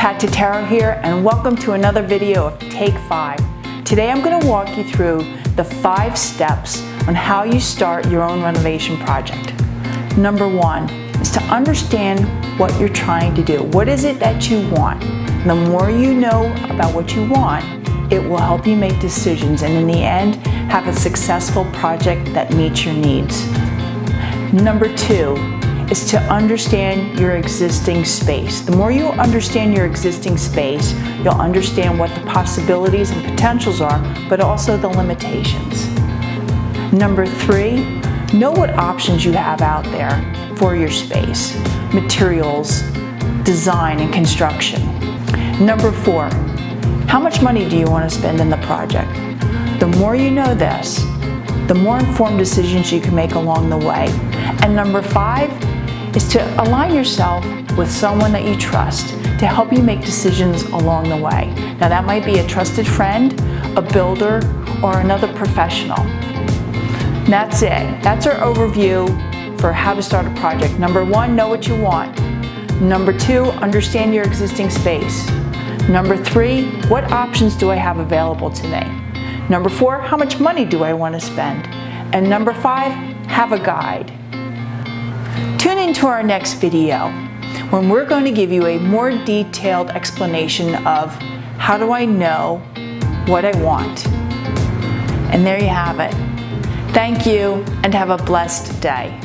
Kat Totaro here, and welcome to another video of Take 5. Today I'm going to walk you through the 5 steps on how you start your own renovation project. Number 1 is to understand what you're trying to do. What is it that you want? The more you know about what you want, it will help you make decisions and in the end have a successful project that meets your needs. Number 2 is to understand your existing space. The more you understand your existing space, you'll understand what the possibilities and potentials are, but also the limitations. Number 3, know what options you have out there for your space, materials, design, and construction. Number 4, how much money do you want to spend in the project? The more you know this, the more informed decisions you can make along the way. And number 5 is to align yourself with someone that you trust to help you make decisions along the way. Now that might be a trusted friend, a builder, or another professional. And that's it. That's our overview for how to start a project. Number 1, know what you want. Number 2, understand your existing space. Number 3, what options do I have available to me? Number 4, how much money do I want to spend? And number 5, have a guide. Tune into our next video when we're going to give you a more detailed explanation of how do I know what I want. And there you have it. Thank you and have a blessed day.